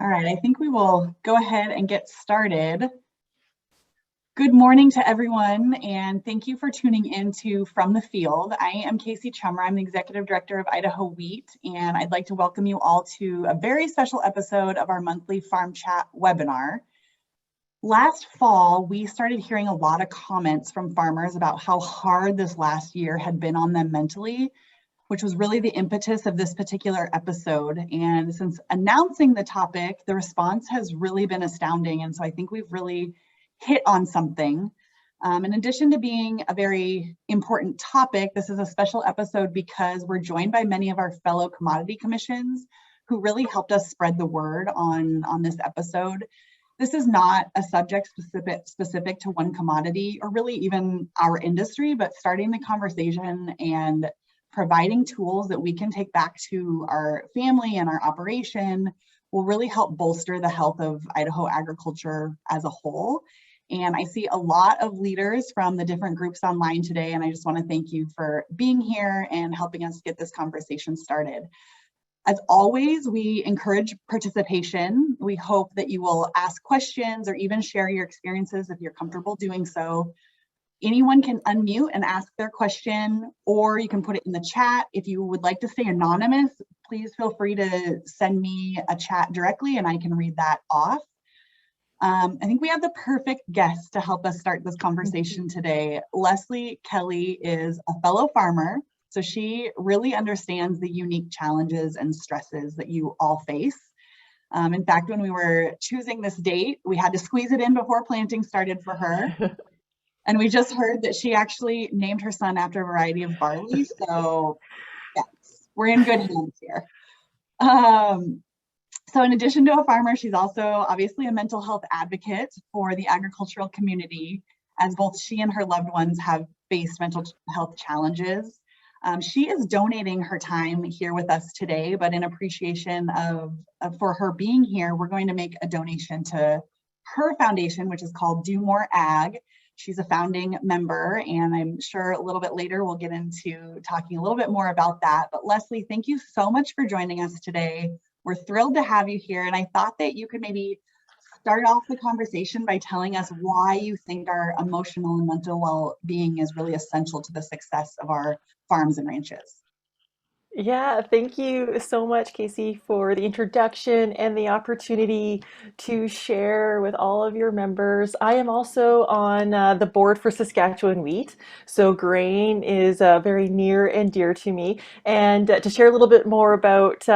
All right, I think we will go ahead and get started. Good morning to everyone, and thank you for tuning in to From the Field. I am Casey Chummer. I'm the Executive Director of Idaho Wheat, and I'd like to welcome you all to a very special episode of our monthly Farm Chat webinar. Last fall, we started hearing a lot of comments from farmers about how hard this last year had been on them mentally, which was really the impetus of this particular episode. And since announcing the topic, the response has really been astounding. And so I think we've really hit on something. In addition to being a very important topic, this is a special episode because we're joined by many of our fellow commodity commissions who really helped us spread the word on this episode. This is not a subject specific to one commodity or really even our industry, but starting the conversation and providing tools that we can take back to our family and our operation will really help bolster the health of Idaho agriculture as a whole. And I see a lot of leaders from the different groups online today, and I just want to thank you for being here and helping us get this conversation started. As always, we encourage participation. We hope that you will ask questions or even share your experiences if you're comfortable doing so. Anyone can unmute and ask their question, or you can put it in the chat. If you would like to stay anonymous, please feel free to send me a chat directly and I can read that off. I think we have the perfect guest to help us start this conversation today. Lesley Kelly is a fellow farmer, so she really understands the unique challenges and stresses that you all face. In fact, when we were choosing this date, we had to squeeze it in before planting started for her. And we just heard that she actually named her son after a variety of barley. So yes, we're in good hands here. So in addition to a farmer, she's also obviously a mental health advocate for the agricultural community, as both she and her loved ones have faced mental health challenges. She is donating her time here with us today, but in appreciation for her being here, we're going to make a donation to her foundation, which is called Do More Ag. She's a founding member, and I'm sure a little bit later we'll get into talking a little bit more about that. But Lesley, thank you so much for joining us today. We're thrilled to have you here, and I thought that you could maybe start off the conversation by telling us why you think our emotional and mental well-being is really essential to the success of our farms and ranches. Yeah, thank you so much, Casey, for the introduction and the opportunity to share with all of your members. I am also on the board for Saskatchewan Wheat, so grain is very near and dear to me. And to share a little bit more about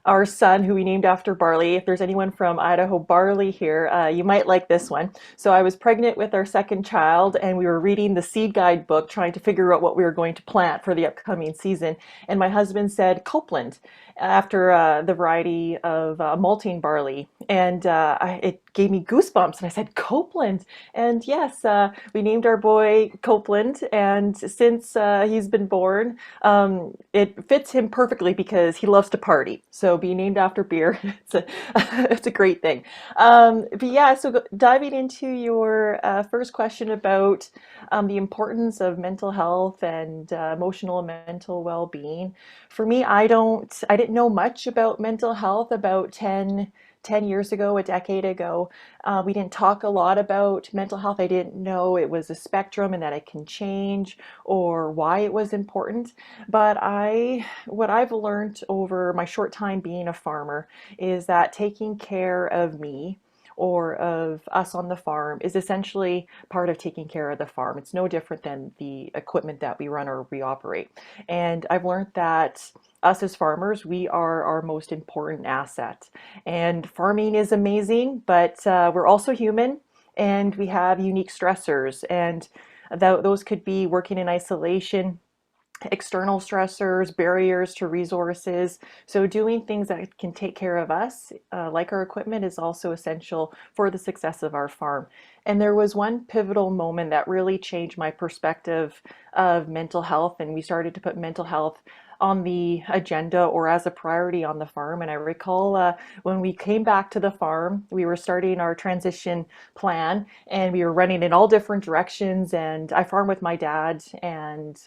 our son, who we named after barley. If there's anyone from Idaho barley here, you might like this one. So I was pregnant with our second child, and we were reading the seed guide book, trying to figure out what we were going to plant for the upcoming season. And my husband said Copeland after the variety of malting barley. And it gave me goosebumps. And I said, Copeland. And yes, we named our boy Copeland. And since he's been born, it fits him perfectly because he loves to party. So being named after beer, it's a great thing. But yeah, so diving into your first question about the importance of mental health and emotional and mental well-being. For me, I didn't know much about mental health about 10 years ago, a decade ago. We didn't talk a lot about mental health. I didn't know it was a spectrum and that it can change or why it was important. But what I've learned over my short time being a farmer is that taking care of me or of us on the farm is essentially part of taking care of the farm. It's no different than the equipment that we run or we operate. And I've learned that us as farmers, we are our most important asset. And farming is amazing, but we're also human and we have unique stressors. And those could be working in isolation, external stressors, barriers to resources. So doing things that can take care of us, like our equipment, is also essential for the success of our farm. And there was one pivotal moment that really changed my perspective of mental health, and we started to put mental health on the agenda or as a priority on the farm. And I recall when we came back to the farm, we were starting our transition plan and we were running in all different directions. And I farm with my dad,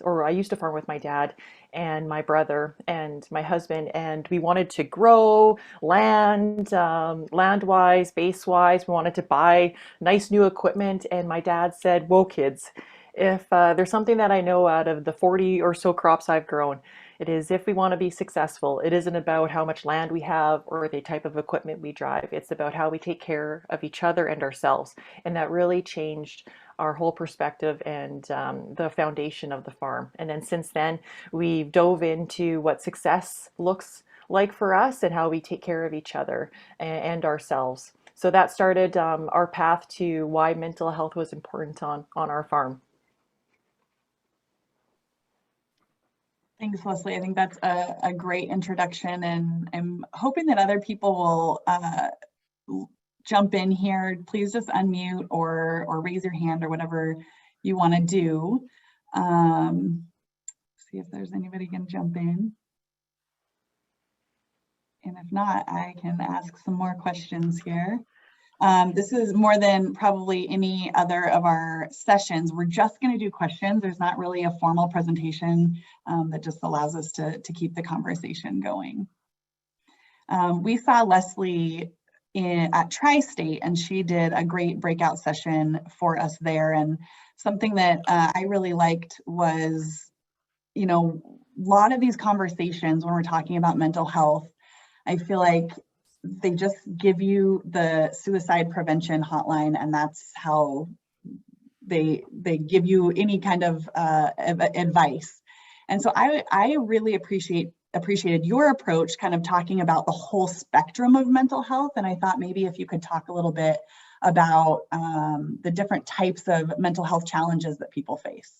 or I used to farm with my dad and my brother and my husband, and we wanted to grow land, land wise, base wise. We wanted to buy nice new equipment. And my dad said, "Whoa, kids, if there's something that I know out of the 40 or so crops I've grown, it is if we want to be successful, it isn't about how much land we have or the type of equipment we drive. It's about how we take care of each other and ourselves." And that really changed our whole perspective and the foundation of the farm. And then since then, we've dove into what success looks like for us and how we take care of each other and ourselves. So that started our path to why mental health was important on our farm. Thanks, Leslie. I think that's a great introduction, and I'm hoping that other people will jump in here. Please just unmute or raise your hand or whatever you want to do. See if there's anybody can jump in. And if not, I can ask some more questions here. This is more than probably any other of our sessions. We're just going to do questions. There's not really a formal presentation that just allows us to keep the conversation going. We saw Lesley at Tri-State, and she did a great breakout session for us there. And something that I really liked was, a lot of these conversations when we're talking about mental health, I feel like they just give you the suicide prevention hotline, and that's how they give you any kind of advice. And so I really appreciated your approach, kind of talking about the whole spectrum of mental health. And I thought maybe if you could talk a little bit about the different types of mental health challenges that people face.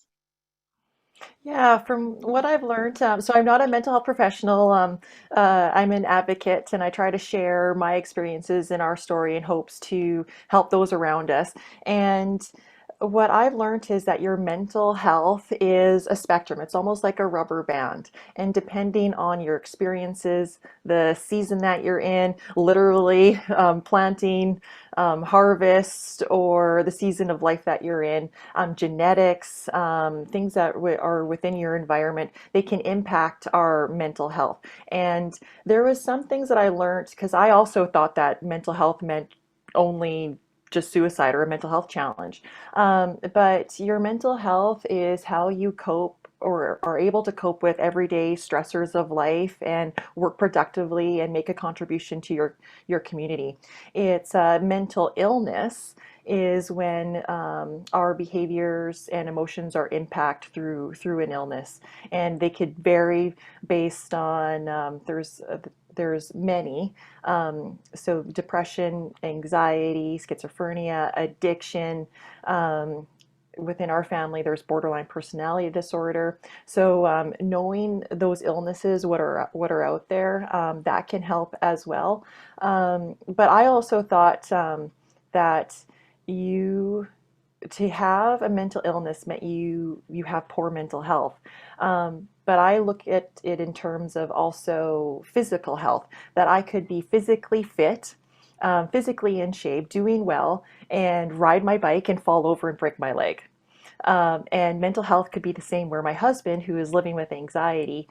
Yeah, from what I've learned, so I'm not a mental health professional. I'm an advocate, and I try to share my experiences in our story in hopes to help those around us. And what I've learned is that your mental health is a spectrum. It's almost like a rubber band. And depending on your experiences, the season that you're in, literally planting, harvest, or the season of life that you're in, genetics, things that are within your environment, they can impact our mental health. And there was some things that I learned because I also thought that mental health meant only just suicide or a mental health challenge. But your mental health is how you cope or are able to cope with everyday stressors of life and work productively and make a contribution to your community. It's mental illness is when our behaviors and emotions are impacted through an illness, and they could vary based on there's many. So depression, anxiety, schizophrenia, addiction. Within our family, there's borderline personality disorder. So knowing those illnesses, what are out there, that can help as well. But I also thought that you to have a mental illness meant you have poor mental health. But I look at it in terms of also physical health, that I could be physically fit, physically in shape, doing well, and ride my bike and fall over and break my leg. And mental health could be the same, where my husband, who is living with anxiety,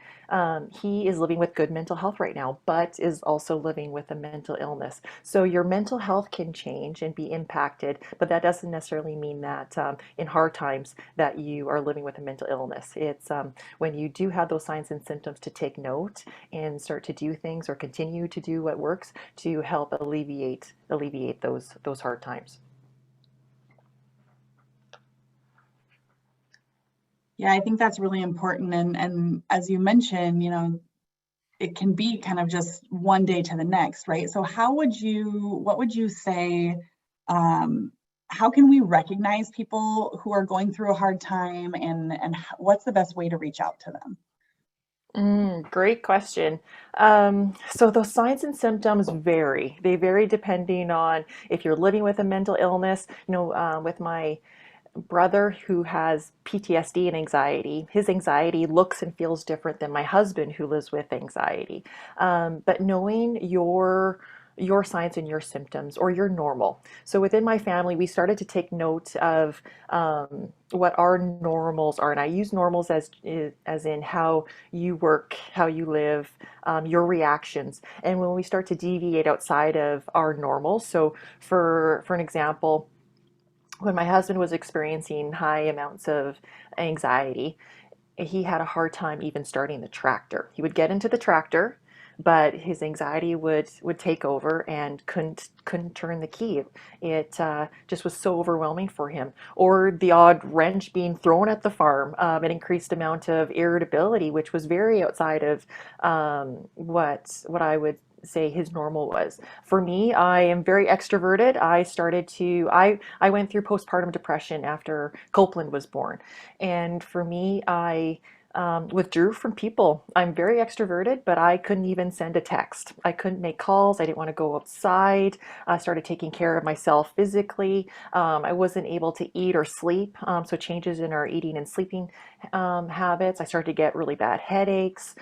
he is living with good mental health right now, but is also living with a mental illness. So your mental health can change and be impacted, but that doesn't necessarily mean that in hard times that you are living with a mental illness. It's when you do have those signs and symptoms to take note and start to do things or continue to do what works to help alleviate those hard times. Yeah, I think that's really important. And as you mentioned, it can be kind of just one day to the next, right? So what would you say, how can we recognize people who are going through a hard time, and what's the best way to reach out to them? Great question. So those signs and symptoms vary. They vary depending on if you're living with a mental illness. With brother who has PTSD and anxiety, his anxiety looks and feels different than my husband who lives with anxiety. But knowing your signs and your symptoms or your normal. So within my family, we started to take note of what our normals are, and I use normals as in how you work, how you live, your reactions. And when we start to deviate outside of our normals, so for an example, when my husband was experiencing high amounts of anxiety, he had a hard time even starting the tractor. He would get into the tractor, but his anxiety would take over and couldn't turn the key. It just was so overwhelming for him. Or the odd wrench being thrown at the farm, an increased amount of irritability, which was very outside of what I would say his normal was. For me, I am very extroverted. I went through postpartum depression after Copeland was born. And for me, I withdrew from people. I'm very extroverted, but I couldn't even send a text. I couldn't make calls. I didn't want to go outside. I started taking care of myself physically. I wasn't able to eat or sleep. So changes in our eating and sleeping habits. I started to get really bad headaches.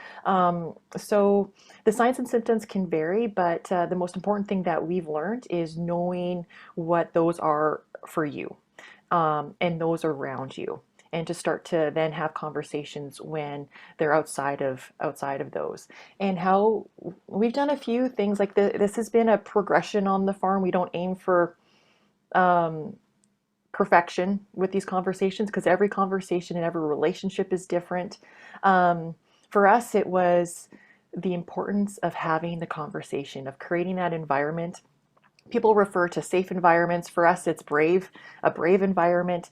So the signs and symptoms can vary, but the most important thing that we've learned is knowing what those are for you, and those around you, and to start to then have conversations when they're outside of those. And how we've done a few things like this has been a progression on the farm. We don't aim for um, perfection with these conversations because every conversation and every relationship is different. Um, for us, it was the importance of having the conversation, of creating that environment. People refer to safe environments. For us, it's a brave environment,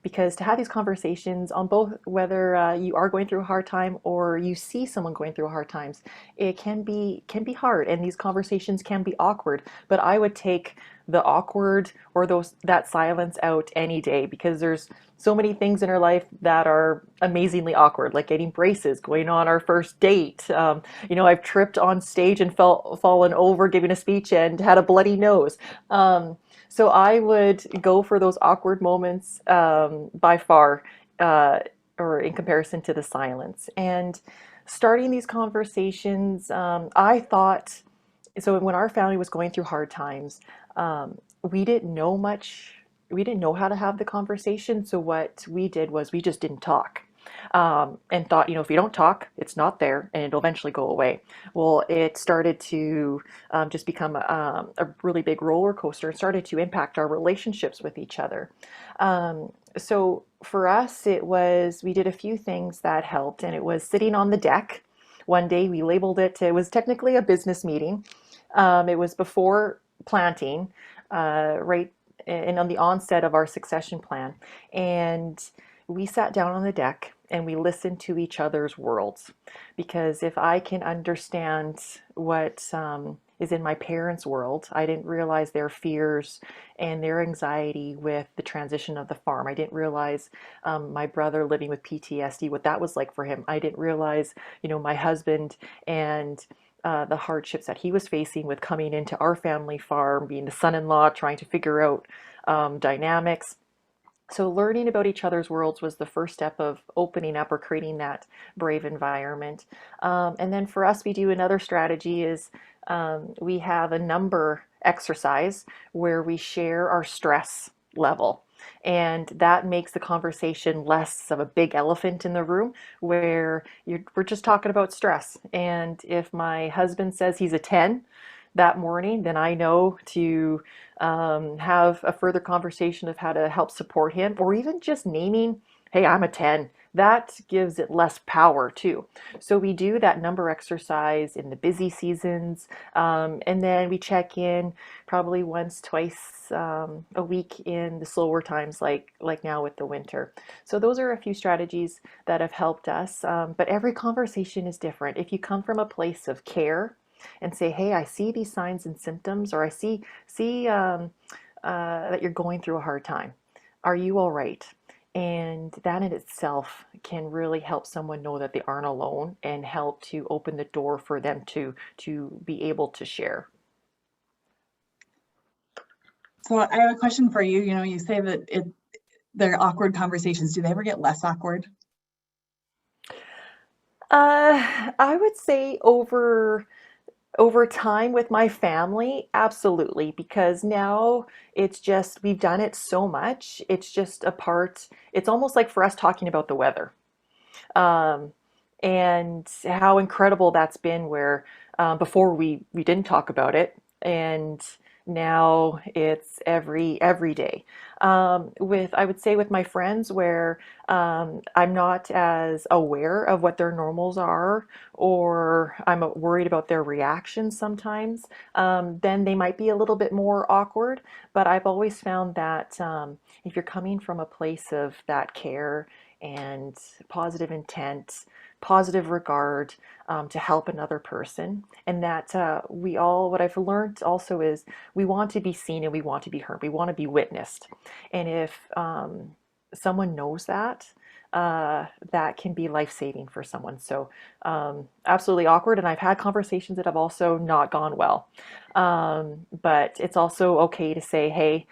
because to have these conversations on both, whether you are going through a hard time or you see someone going through hard times, it can be hard, and these conversations can be awkward. But I would take the awkward or that silence out any day, because there's so many things in our life that are amazingly awkward, like getting braces, going on our first date. I've tripped on stage and fallen over giving a speech and had a bloody nose. So I would go for those awkward moments, by far, uh, or in comparison to the silence. And starting these conversations, I thought, so when our family was going through hard times, we didn't know much. We didn't know how to have the conversation. So what we did was we just didn't talk. And thought, if you don't talk, it's not there and it'll eventually go away. Well, it started to just become a really big roller coaster. It started to impact our relationships with each other. So for us, we did a few things that helped, and it was sitting on the deck. One day we labeled it was technically a business meeting. It was before planting, right, and on the onset of our succession plan. And we sat down on the deck and we listened to each other's worlds. Because if I can understand what is in my parents' world, I didn't realize their fears and their anxiety with the transition of the farm. I didn't realize my brother living with PTSD, what that was like for him. I didn't realize, my husband and the hardships that he was facing with coming into our family farm, being the son-in-law, trying to figure out dynamics. So learning about each other's worlds was the first step of opening up or creating that brave environment. And then for us, we do another strategy is we have a number exercise where we share our stress level. And that makes the conversation less of a big elephant in the room where we're just talking about stress. And if my husband says he's a 10 that morning, then I know to have a further conversation of how to help support him, or even just naming, hey, I'm a 10. That gives it less power too. So we do that number exercise in the busy seasons, and then we check in probably once, twice a week in the slower times, like now with the winter. So those are a few strategies that have helped us. But every conversation is different. If you come from a place of care and say, hey, I see these signs and symptoms, or I see that you're going through a hard time. Are you all right? And that in itself can really help someone know that they aren't alone, and help to open the door for them to be able to share. So I have a question for you. You say that their awkward conversations, do they ever get less awkward? I would say over time with my family, absolutely, because now it's just we've done it so much. It's just a part. It's almost like for us talking about the weather. um, and how incredible that's been where before we didn't talk about it, and now it's every day. With I would say with my friends where I'm not as aware of what their normals are, or I'm worried about their reactions sometimes, then they might be a little bit more awkward. But I've always found that if you're coming from a place of that care and positive intent, positive regard, to help another person. And that what I've learned also is we want to be seen and we want to be heard. We want to be witnessed. And if someone knows that, that can be life saving for someone. So, absolutely awkward. And I've had conversations that have also not gone well. But it's also okay to say, hey,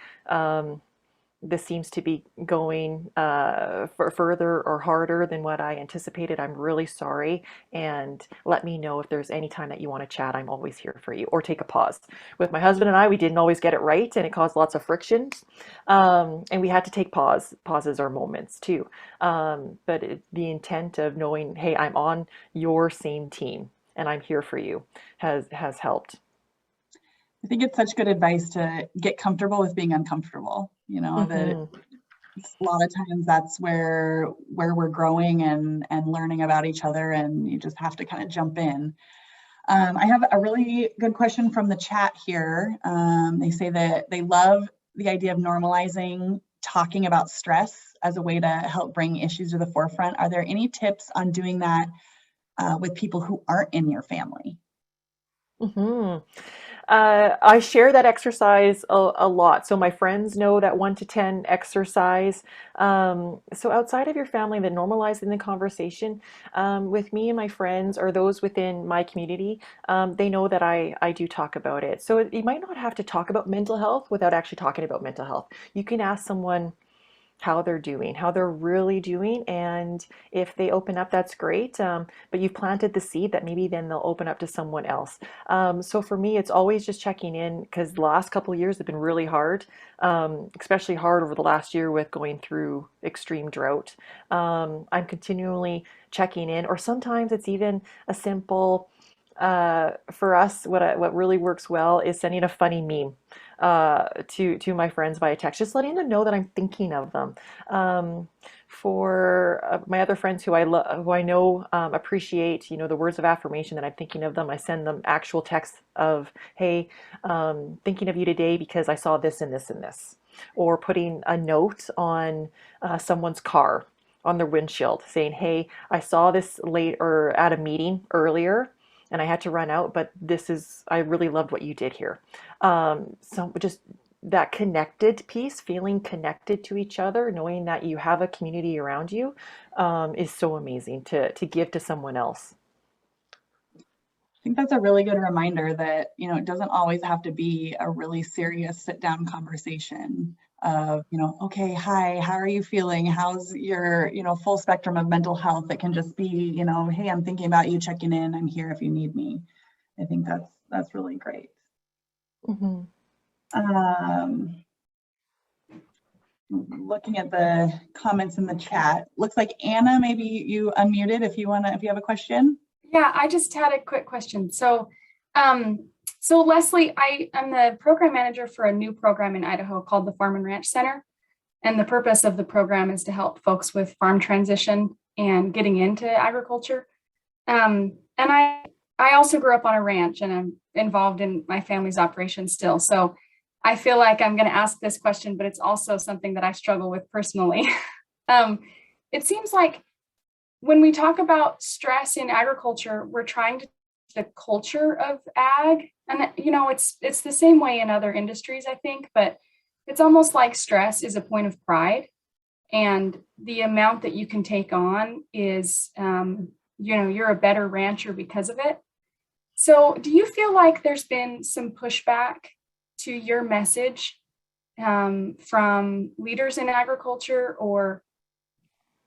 this seems to be going further or harder than what I anticipated. I'm really sorry. And let me know if there's any time that you want to chat. I'm always here for you. Or take a pause. With my husband and I, we didn't always get it right, and it caused lots of frictions. And we had to take pauses or moments too. The intent of knowing, hey, I'm on your same team and I'm here for you has helped. I think it's such good advice to get comfortable with being uncomfortable. That Hmm. a lot of times that's where we're growing and learning about each other, and you just have to kind of jump in. I have a really good question from the chat here. They say that they love the idea of normalizing talking about stress as a way to help bring issues to the forefront. Are there any tips on doing that with people who aren't in your family? Hmm. I share that exercise a lot. So my friends know that 1 to 10 exercise. So outside of your family, then normalizing the conversation with me and my friends or those within my community, they know that I do talk about it. So you might not have to talk about mental health without actually talking about mental health. You can ask someone how they're doing, how they're really doing. And if they open up, that's great. But you've planted the seed that maybe then they'll open up to someone else. So for me, it's always just checking in because the last couple of years have been really hard, especially hard over the last year with going through extreme drought. I'm continually checking in, or sometimes it's even a simple, for us, what really works well is sending a funny meme to my friends via text, just letting them know that I'm thinking of them. For my other friends who I know appreciate the words of affirmation that I'm thinking of them, I send them actual texts of, hey, thinking of you today because I saw this and this and this, or putting a note on someone's car on their windshield saying, hey, I saw this late or at a meeting earlier and I had to run out, but I really loved what you did here. So just that connected piece, feeling connected to each other, knowing that you have a community around you, is so amazing to give to someone else. I think that's a really good reminder that, it doesn't always have to be a really serious sit down conversation of, okay, hi, how are you feeling? How's your, full spectrum of mental health? It can just be, hey, I'm thinking about you, checking in. I'm here if you need me. I think that's really great. Hmm. Um, Looking at the comments in the chat, looks like Anna, maybe you unmuted if you have a question. Yeah, I just had a quick question. So Lesley, I'm the program manager for a new program in Idaho called the Farm and Ranch Center. And the purpose of the program is to help folks with farm transition and getting into agriculture. And I also grew up on a ranch and I'm involved in my family's operations still. So I feel like I'm going to ask this question, but it's also something that I struggle with personally. um, it seems like when we talk about stress in agriculture, we're trying to the culture of ag, and it's the same way in other industries, I think, but it's almost like stress is a point of pride, and the amount that you can take on is, you're a better rancher because of it. So, do you feel like there's been some pushback to your message from leaders in agriculture or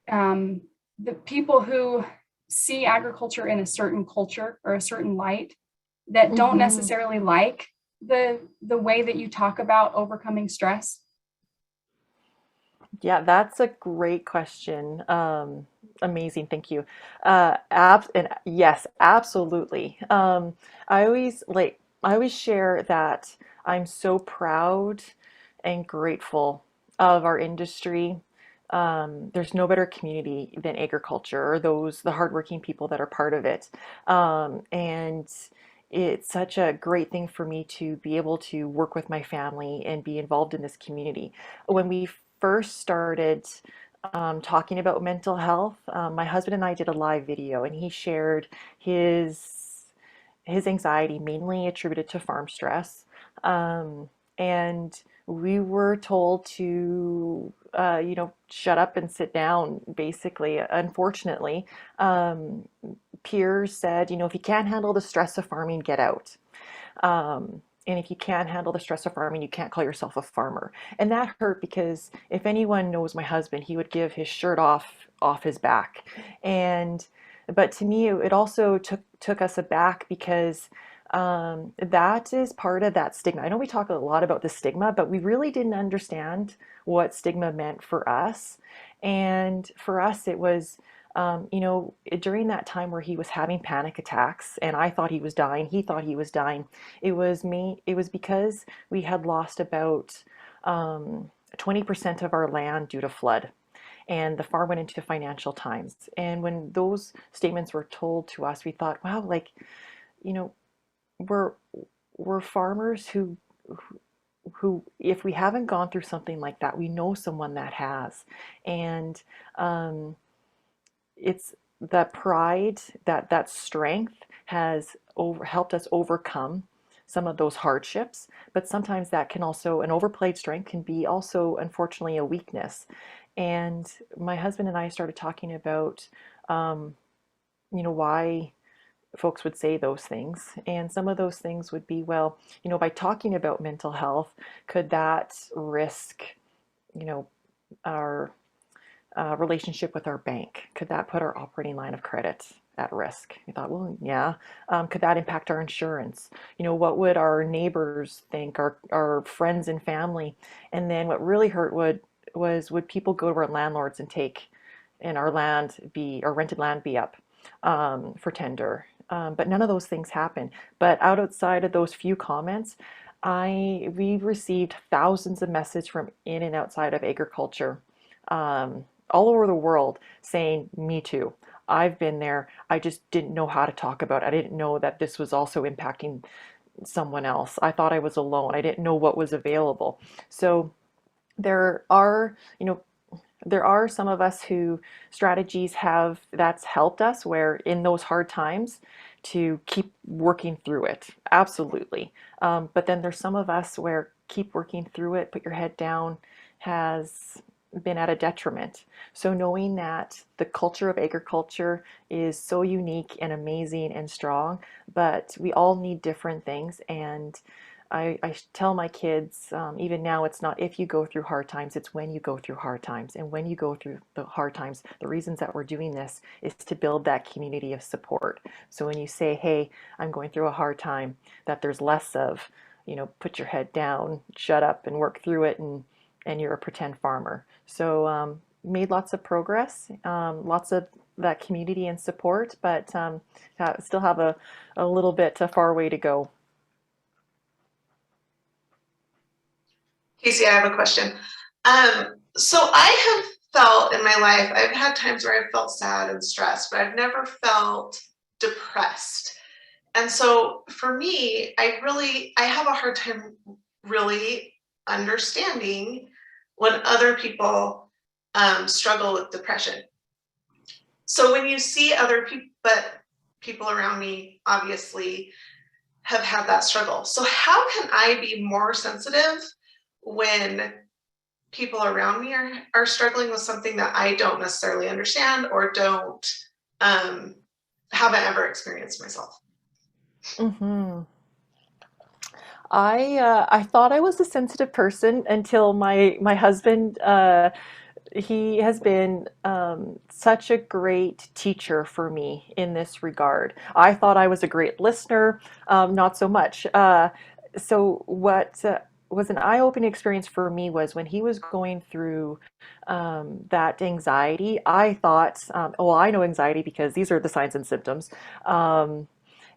the people who see agriculture in a certain culture or a certain light that don't necessarily like the way that you talk about overcoming stress? Yeah, that's a great question. Amazing, thank you. And yes, absolutely. I always share that I'm so proud and grateful of our industry. There's no better community than agriculture, or the hardworking people that are part of it. And it's such a great thing for me to be able to work with my family and be involved in this community. When we first started talking about mental health, my husband and I did a live video, and he shared his his anxiety mainly attributed to farm stress. And we were told to, shut up and sit down, basically. Unfortunately, peers said, if you can't handle the stress of farming, get out. And if you can't handle the stress of farming, you can't call yourself a farmer. And that hurt because if anyone knows my husband, he would give his shirt off his back. And but to me, it also took us aback because that is part of that stigma. I know we talk a lot about the stigma, but we really didn't understand what stigma meant for us. And for us, it was during that time where he was having panic attacks and I thought he was dying, he thought he was dying, it was because we had lost about 20% of our land due to flood. And the farm went into financial times. And when those statements were told to us, we thought, wow, like, you know, we're we're farmers who if we haven't gone through something like that, we know someone that has. And it's that pride, that strength has helped us overcome some of those hardships. But sometimes that can also, an overplayed strength can be also, unfortunately, a weakness. And my husband and I started talking about, why folks would say those things. And some of those things would be, well, by talking about mental health, could that risk, our relationship with our bank? Could that put our operating line of credit at risk? We thought, well, yeah. Could that impact our insurance? What would our neighbors think, our friends and family? And then what really hurt would people go to our landlords and take, and our rented land be up for tender? But none of those things happen. But outside of those few comments, we've received thousands of messages from in and outside of agriculture, all over the world, saying, me too. I've been there. I just didn't know how to talk about it. I didn't know that this was also impacting someone else. I thought I was alone. I didn't know what was available. So there are, there are some of us who strategies that's helped us, where in those hard times to keep working through it. Absolutely. But then there's some of us where keep working through it, put your head down, has been at a detriment. So knowing that the culture of agriculture is so unique and amazing and strong, but we all need different things. And I tell my kids, even now, it's not if you go through hard times, it's when you go through hard times. And when you go through the hard times, the reasons that we're doing this is to build that community of support. So when you say, hey, I'm going through a hard time, that there's less of, put your head down, shut up and work through it, and you're a pretend farmer. So made lots of progress, lots of that community and support, but still have a little bit, a far way to go. Casey, I have a question. So I have felt in my life, I've had times where I've felt sad and stressed, but I've never felt depressed. And so for me, I have a hard time really understanding when other people struggle with depression. So when you see other people, but people around me obviously have had that struggle. So how can I be more sensitive when people around me are struggling with something that I don't necessarily understand or haven't ever experienced myself? Mm-hmm. I thought I was a sensitive person until my husband. He has been such a great teacher for me in this regard. I thought I was a great listener, not so much. So what was an eye-opening experience for me was when he was going through that anxiety. I thought, oh, I know anxiety because these are the signs and symptoms. Um,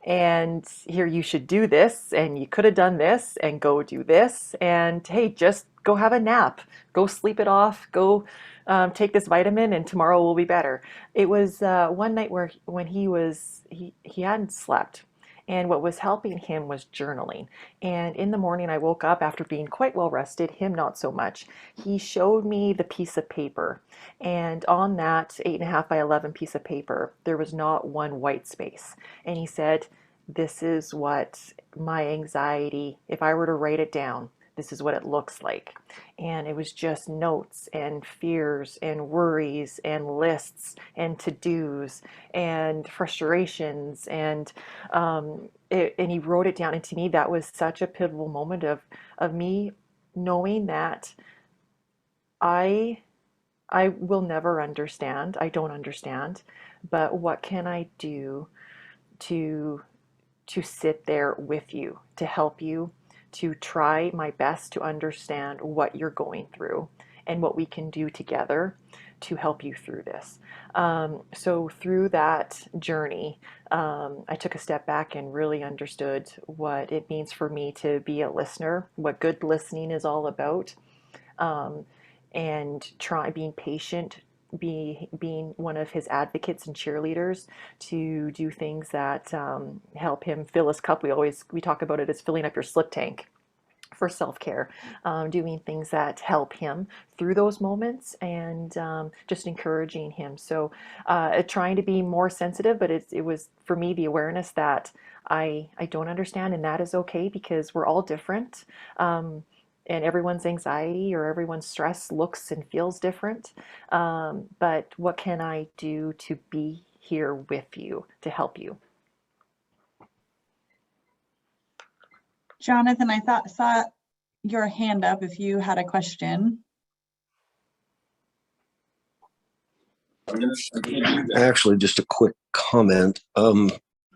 and here you should do this, and you could have done this, and go do this, and hey, just go have a nap, go sleep it off, go take this vitamin, and tomorrow will be better. It was one night where when he hadn't slept, and what was helping him was journaling. And in the morning, I woke up after being quite well rested, him not so much. He showed me the piece of paper, and on that 8.5 by 11 piece of paper, there was not one white space. And he said, this is what my anxiety, if I were to write it down, this is what it looks like. And it was just notes and fears and worries and lists and to-dos and frustrations. And and he wrote it down. And to me, that was such a pivotal moment of me knowing that I I will never understand. I don't understand. But what can I do to sit there with you, to help you, to try my best to understand what you're going through and what we can do together to help you through this. So through that journey, I took a step back and really understood what it means for me to be a listener, what good listening is all about, um, and try being patient, being one of his advocates and cheerleaders to do things that help him fill his cup. We talk about it as filling up your slip tank for self-care, doing things that help him through those moments, and just encouraging him. So trying to be more sensitive, but it was for me the awareness that I don't understand, and that is okay because we're all different. And everyone's anxiety or everyone's stress looks and feels different. But what can I do to be here with you to help you? Jonathan, I saw your hand up if you had a question. Actually, just a quick comment.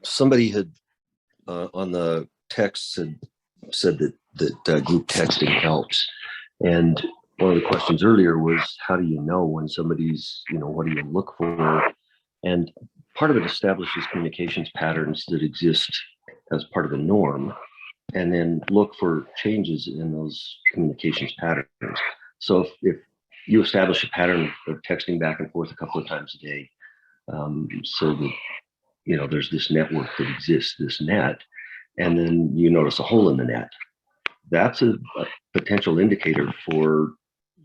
Somebody had on the text said that group texting helps, and one of the questions earlier was, how do you know when somebody's, what do you look for? And part of it establishes communications patterns that exist as part of the norm, and then look for changes in those communications patterns. So if you establish a pattern of texting back and forth a couple of times a day, so that there's this network that exists, this net, and then you notice a hole in the net, that's a potential indicator for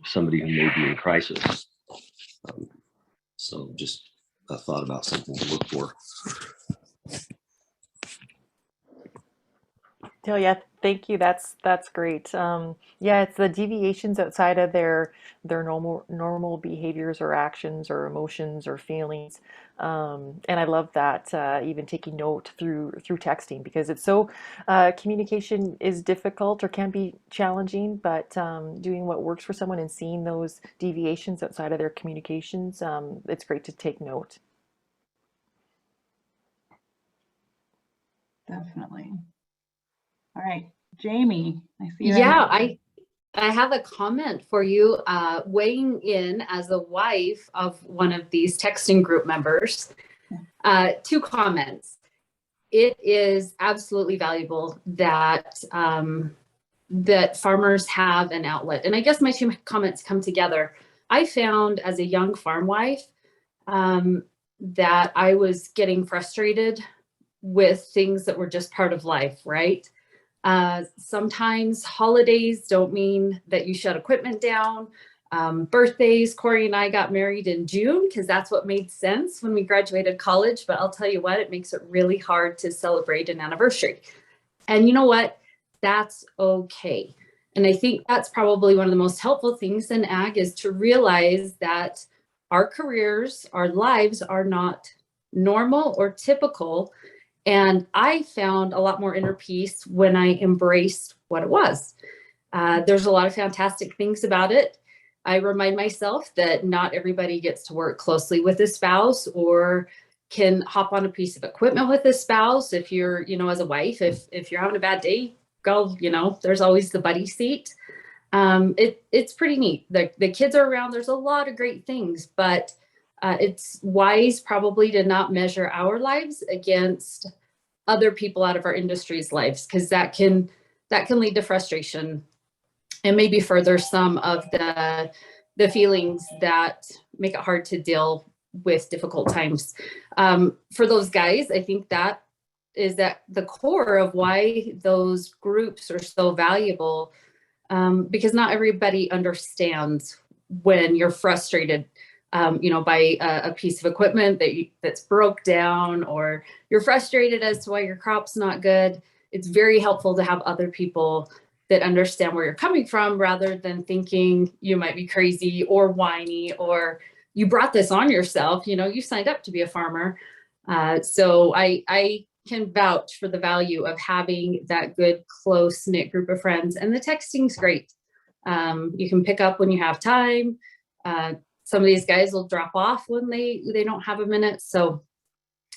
somebody who may be in crisis. So just a thought about something to look for. Oh yeah, thank you. That's great. Yeah, it's the deviations outside of their normal behaviors or actions or emotions or feelings. And I love that even taking note through texting, because it's so communication is difficult or can be challenging, but doing what works for someone and seeing those deviations outside of their communications, it's great to take note. Definitely. All right, Jamie, I see you. Yeah, I have a comment for you, weighing in as the wife of one of these texting group members. 2 comments. It is absolutely valuable that that farmers have an outlet. And I guess my 2 comments come together. I found as a young farm wife that I was getting frustrated with things that were just part of life, right? Sometimes holidays don't mean that you shut equipment down. Birthdays, Corey and I got married in June because that's what made sense when we graduated college. But I'll tell you what, it makes it really hard to celebrate an anniversary. And you know what? That's okay. And I think that's probably one of the most helpful things in ag is to realize that our careers, our lives are not normal or typical. And I found a lot more inner peace when I embraced what it was. There's a lot of fantastic things about it. I remind myself that not everybody gets to work closely with a spouse or can hop on a piece of equipment with a spouse. If you're, as a wife, if you're having a bad day, go, there's always the buddy seat. It's pretty neat. The kids are around. There's a lot of great things, but it's wise probably to not measure our lives against other people out of our industry's lives, because that can lead to frustration and maybe further some of the feelings that make it hard to deal with difficult times. For those guys, I think that is at the core of why those groups are so valuable, because not everybody understands when you're frustrated, by a piece of equipment that's broke down, or you're frustrated as to why your crop's not good. It's very helpful to have other people that understand where you're coming from, rather than thinking you might be crazy or whiny, or you brought this on yourself. You signed up to be a farmer. So I can vouch for the value of having that good, close-knit group of friends. And the texting's great. You can pick up when you have time. Some of these guys will drop off when they don't have a minute. So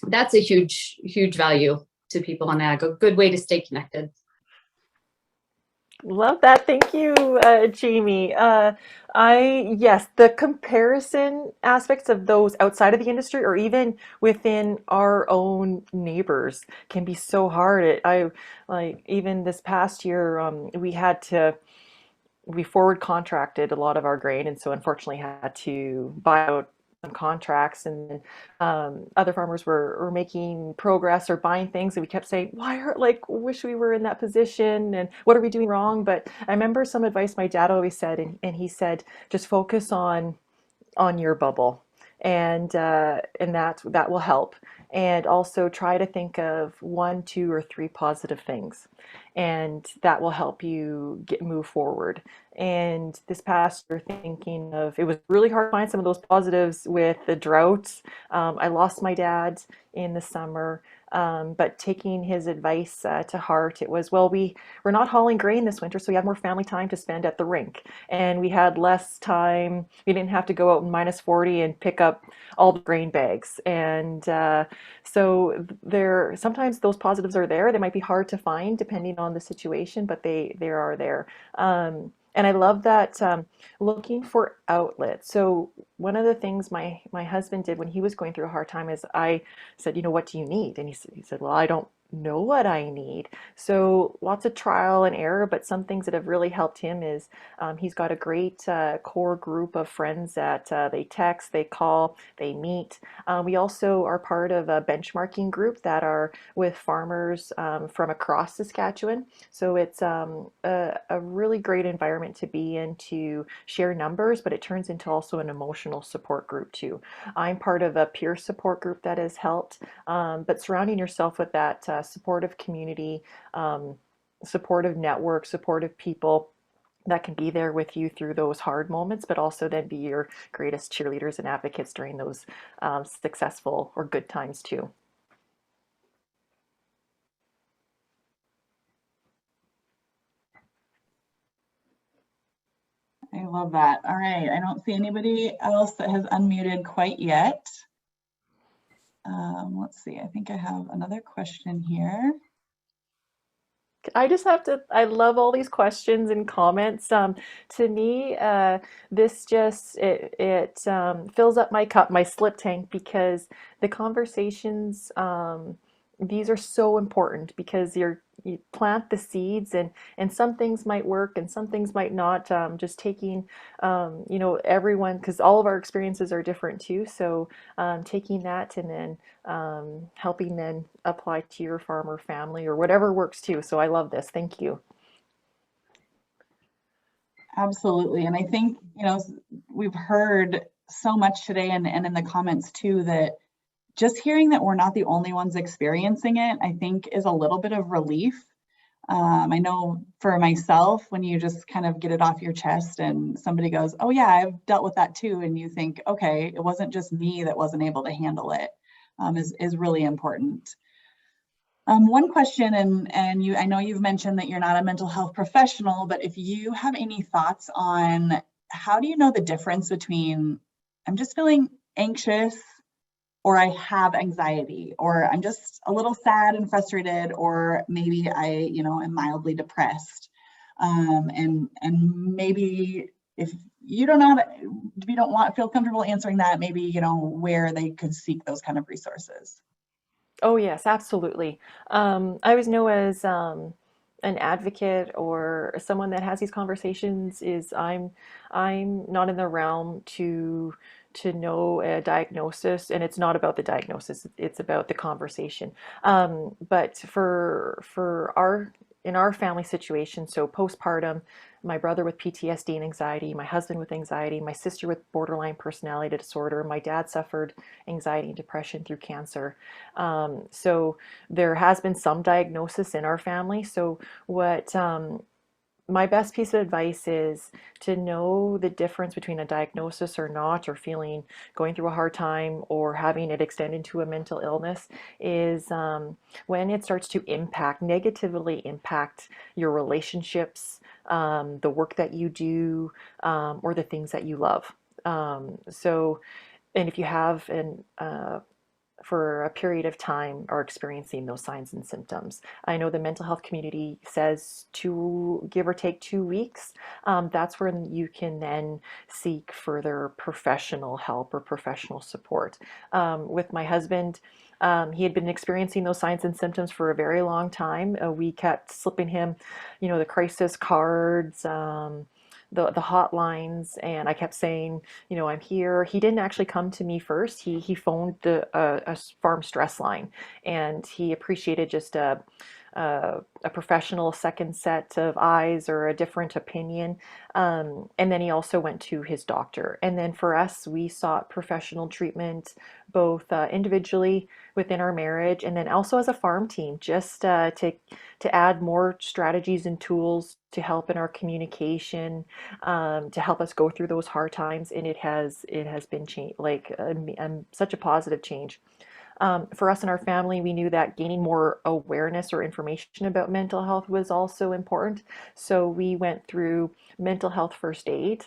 that's a huge, huge value to people in ag, a good way to stay connected. Love that. Thank you, Jamie. Yes, the comparison aspects of those outside of the industry or even within our own neighbors can be so hard. Even this past year, we forward contracted a lot of our grain, and so unfortunately had to buy out some contracts, and other farmers were making progress or buying things, and we kept saying, wish we were in that position, and what are we doing wrong? But I remember some advice my dad always said, and he said, just focus on your bubble, and that will help. And also try to think of 1, 2, or 3 positive things, and that will help you move forward. And this past year, thinking of, it was really hard to find some of those positives with the droughts. I lost my dad in the summer, but taking his advice to heart, it was, we're not hauling grain this winter, so we had more family time to spend at the rink, and we had less time. We didn't have to go out in -40 and pick up all the grain bags. And so sometimes those positives are there. They might be hard to find depending on the situation, but they are there. And I love that, looking for outlets. So one of the things my husband did when he was going through a hard time is I said, what do you need? And he said, well, I don't know what I need. So lots of trial and error, but some things that have really helped him is he's got a great core group of friends that they text, they call, they meet. We also are part of a benchmarking group that are with farmers from across Saskatchewan. So it's a really great environment to be in, to share numbers, but it turns into also an emotional support group too. I'm part of a peer support group that has helped, but surrounding yourself with that supportive community, supportive network, supportive people that can be there with you through those hard moments, but also then be your greatest cheerleaders and advocates during those successful or good times too. I love that. All right, I don't see anybody else that has unmuted quite yet. Let's see, I think I have another question here. I just have to, I love all these questions and comments. To me, this just, it fills up my cup, my slip tank, because the conversations, these are so important, because you plant the seeds, and some things might work and some things might not. Just taking, everyone, because all of our experiences are different too. So taking that and then helping then apply to your farm or family or whatever works too. So I love this. Thank you. Absolutely. And I think, we've heard so much today and in the comments too, that just hearing that we're not the only ones experiencing it, I think is a little bit of relief. I know for myself, when you just kind of get it off your chest and somebody goes, oh yeah, I've dealt with that too. And you think, okay, it wasn't just me that wasn't able to handle it, is really important. One question, and I know you've mentioned that you're not a mental health professional, but if you have any thoughts on how do you know the difference between I'm just feeling anxious or I have anxiety, or I'm just a little sad and frustrated, or maybe I, am mildly depressed. And maybe if you don't know, if you don't feel comfortable answering that, maybe, where they could seek those kind of resources. Oh yes, absolutely. I always know as an advocate or someone that has these conversations is I'm not in the realm to know a diagnosis, and it's not about the diagnosis, it's about the conversation. But for our in our family situation, so postpartum, my brother with PTSD and anxiety, my husband with anxiety, my sister with borderline personality disorder, my dad suffered anxiety and depression through cancer. So there has been some diagnosis in our family. So what my best piece of advice is to know the difference between a diagnosis or not, or going through a hard time, or having it extend into a mental illness is when it starts to negatively impact your relationships, the work that you do, or the things that you love. So, and if you have for a period of time are experiencing those signs and symptoms. I know the mental health community says give or take 2 weeks. That's when you can then seek further professional help or professional support. With my husband, he had been experiencing those signs and symptoms for a very long time. We kept slipping him, the crisis cards, the hotlines, and I kept saying, I'm here. He didn't actually come to me first. He phoned a farm stress line, and he appreciated just a professional second set of eyes or a different opinion. And then he also went to his doctor. And then for us, we sought professional treatment both individually within our marriage, and then also as a farm team, just to add more strategies and tools to help in our communication, to help us go through those hard times. And it has been such a positive change. For us and our family, we knew that gaining more awareness or information about mental health was also important. So we went through mental health first aid.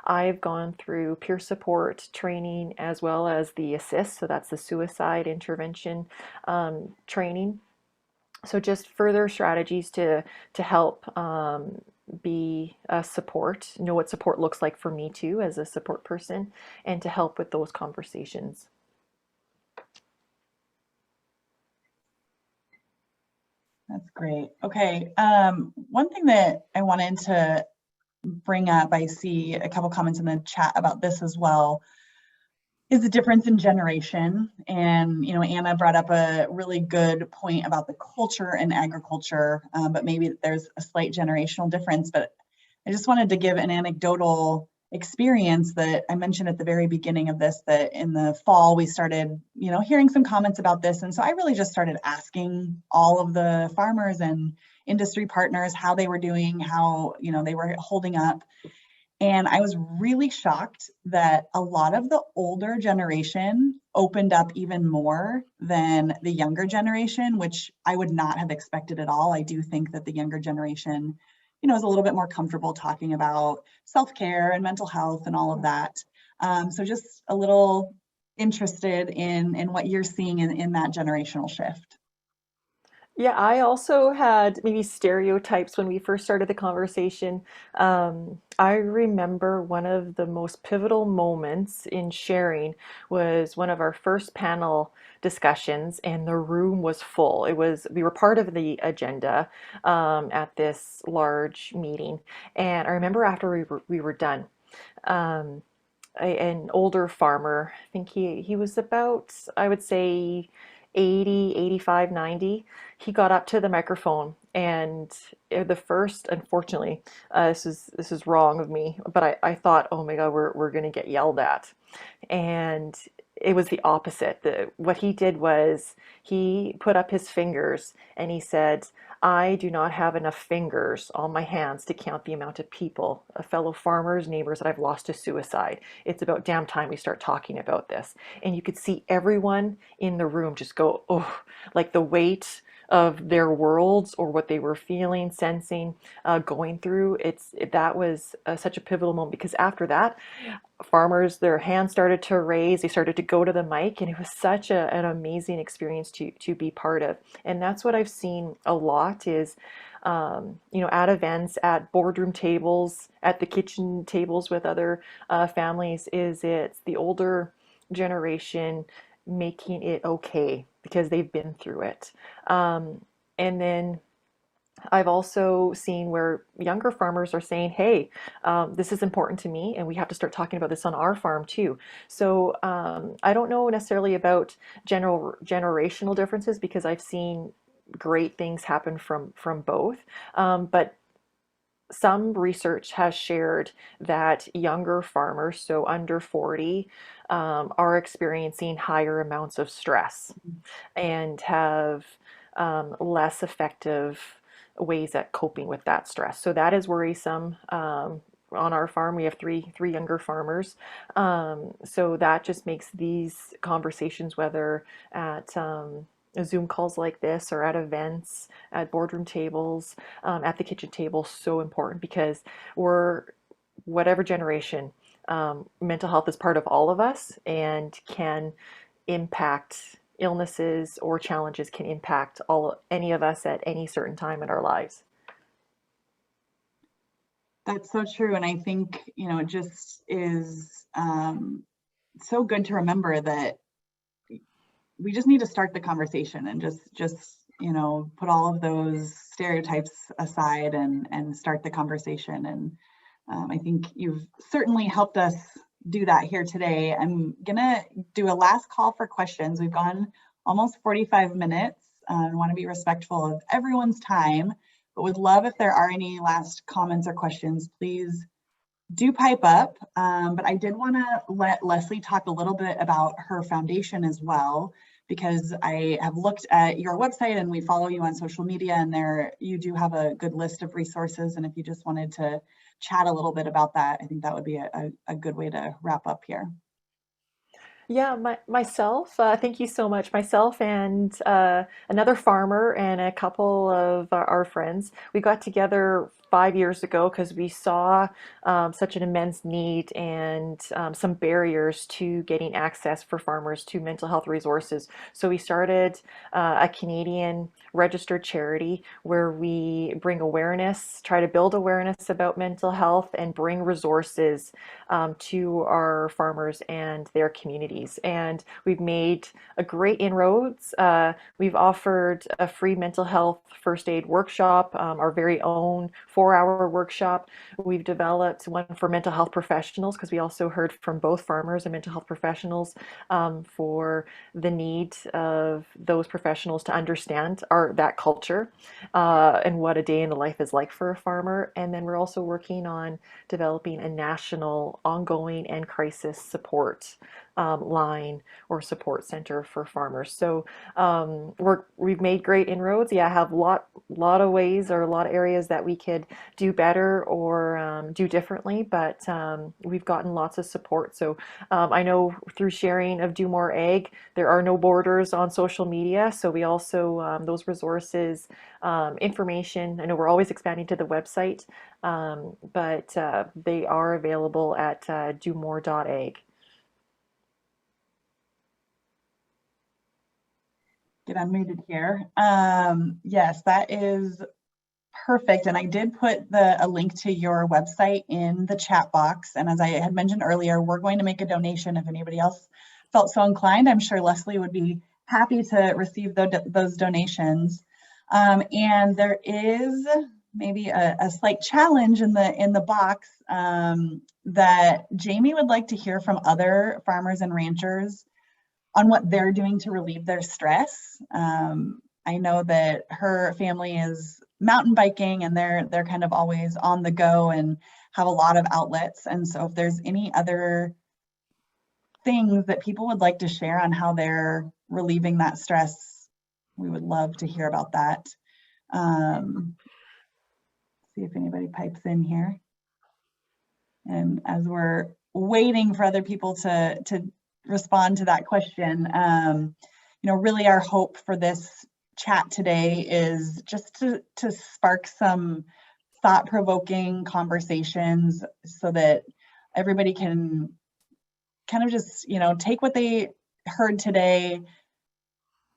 I've gone through peer support training as well as the ASSIST, so that's the suicide intervention training. So just further strategies to help be a support, know what support looks like for me too as a support person, and to help with those conversations. That's great. Okay. One thing that I wanted to bring up, I see a couple comments in the chat about this as well, is the difference in generation. And, Anna brought up a really good point about the culture in agriculture, but maybe there's a slight generational difference. But I just wanted to give an anecdotal experience that I mentioned at the very beginning of this, that in the fall we started, hearing some comments about this. And so I really just started asking all of the farmers and industry partners how they were doing, how, they were holding up. And I was really shocked that a lot of the older generation opened up even more than the younger generation, which I would not have expected at all. I do think that the younger generation, is a little bit more comfortable talking about self-care and mental health and all of that. So just a little interested in what you're seeing in that generational shift. Yeah, I also had maybe stereotypes when we first started the conversation. I remember one of the most pivotal moments in sharing was one of our first panel discussions, and the room was full. We were part of the agenda at this large meeting, and I remember after we were done, an older farmer, I think he was about, I would say, 80, 85, 90. He got up to the microphone, and the first, unfortunately, this is wrong of me, but I thought, oh my God, we're going to get yelled at. And it was the opposite. What he did was he put up his fingers and he said, I do not have enough fingers on my hands to count the amount of people, fellow farmers, neighbors that I've lost to suicide. It's about damn time we start talking about this. And you could see everyone in the room just go, oh, like the weight of their worlds or what they were feeling, sensing, going through. That was such a pivotal moment, because after that, farmers, their hands started to raise, they started to go to the mic, and it was such an amazing experience to be part of. And that's what I've seen a lot is, at events, at boardroom tables, at the kitchen tables with other families, is it's the older generation making it okay because they've been through it. And then I've also seen where younger farmers are saying, hey, this is important to me, and we have to start talking about this on our farm too. So I don't know necessarily about generational differences, because I've seen great things happen from both. But some research has shared that younger farmers, so under 40, are experiencing higher amounts of stress and have less effective ways at coping with that stress. So that is worrisome. On our farm, we have three younger farmers. So that just makes these conversations, whether at Zoom calls like this or at events, at boardroom tables, at the kitchen table, so important, because we're, whatever generation, mental health is part of all of us and can impact, illnesses or challenges can impact any of us at any certain time in our lives. That's so true. And I think, it just is so good to remember that we just need to start the conversation and just put all of those stereotypes aside and start the conversation. And I think you've certainly helped us do that here today. I'm gonna do a last call for questions. We've gone almost 45 minutes. I want to be respectful of everyone's time, but would love if there are any last comments or questions, please do pipe up. But I did want to let Lesley talk a little bit about her foundation as well, because I have looked at your website and we follow you on social media, and there you do have a good list of resources. And if you just wanted to chat a little bit about that, I think that would be a good way to wrap up here. Yeah, myself, thank you so much. Myself and another farmer and a couple of our friends, we got together 5 years ago because we saw such an immense need and some barriers to getting access for farmers to mental health resources. So we started a Canadian registered charity where we bring awareness, try to build awareness about mental health, and bring resources to our farmers and their communities. And we've made a great inroads. We've offered a free mental health first aid workshop, our very own 4-hour workshop. We've developed one for mental health professionals, because we also heard from both farmers and mental health professionals for the need of those professionals to understand that culture and what a day in the life is like for a farmer. And then we're also working on developing a national ongoing and crisis support line or support center for farmers. So we've made great inroads. Yeah, I have a lot of ways or a lot of areas that we could do better or do differently, but we've gotten lots of support. So I know through sharing of Do More Ag, there are no borders on social media. So we also, those resources, information, I know we're always expanding to the website, but they are available at domore.ag. Get unmuted here. Yes, that is perfect. And I did put a link to your website in the chat box. And as I had mentioned earlier, we're going to make a donation if anybody else felt so inclined. I'm sure Lesley would be happy to receive those donations. And there is maybe a slight challenge in the box that Jamie would like to hear from other farmers and ranchers on what they're doing to relieve their stress. I know that her family is mountain biking and they're kind of always on the go and have a lot of outlets. And so if there's any other things that people would like to share on how they're relieving that stress, we would love to hear about that. See if anybody pipes in here. And as we're waiting for other people to respond to that question, really our hope for this chat today is just to spark some thought-provoking conversations so that everybody can kind of just, take what they heard today,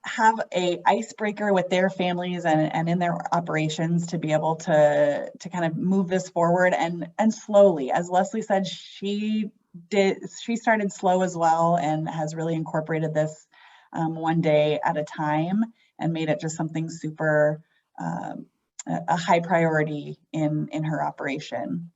have a icebreaker with their families and in their operations to be able to kind of move this forward and slowly. As Lesley said, she started slow as well and has really incorporated this one day at a time and made it just something super a high priority in her operation.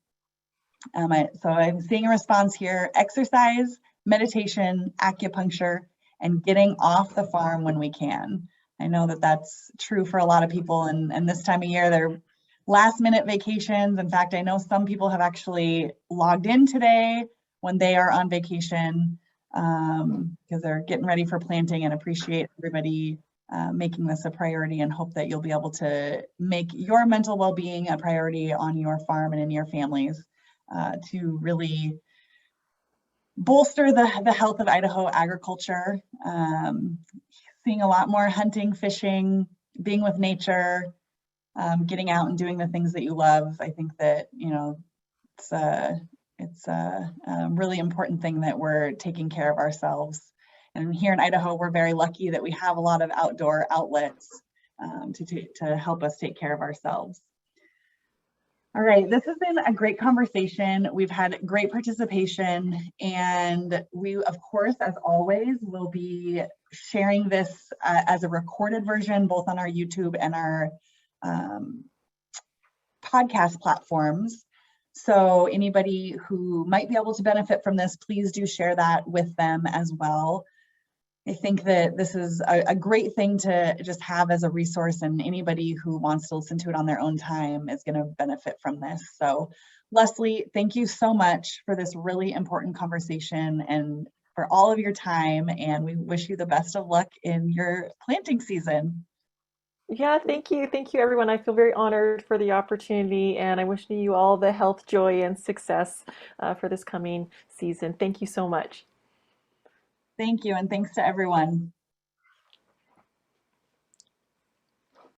So I'm seeing a response here: exercise, meditation, acupuncture, and getting off the farm when we can. I know that that's true for a lot of people, and this time of year, they're last minute vacations. In fact, I know some people have actually logged in today when they are on vacation because they're getting ready for planting, and appreciate everybody making this a priority, and hope that you'll be able to make your mental well-being a priority on your farm and in your families to really bolster the health of Idaho agriculture. Seeing a lot more hunting, fishing, being with nature, getting out and doing the things that you love. I think that, it's a really important thing that we're taking care of ourselves. And here in Idaho, we're very lucky that we have a lot of outdoor outlets to help us take care of ourselves. All right, this has been a great conversation. We've had great participation, and we, of course, as always, will be sharing this as a recorded version, both on our YouTube and our podcast platforms. So anybody who might be able to benefit from this, please do share that with them as well. I think that this is a great thing to just have as a resource, and anybody who wants to listen to it on their own time is going to benefit from this. So Lesley, thank you so much for this really important conversation and for all of your time, and we wish you the best of luck in your planting season. Yeah, thank you. Thank you, everyone. I feel very honored for the opportunity, and I wish you all the health, joy, and success for this coming season. Thank you so much. Thank you, and thanks to everyone.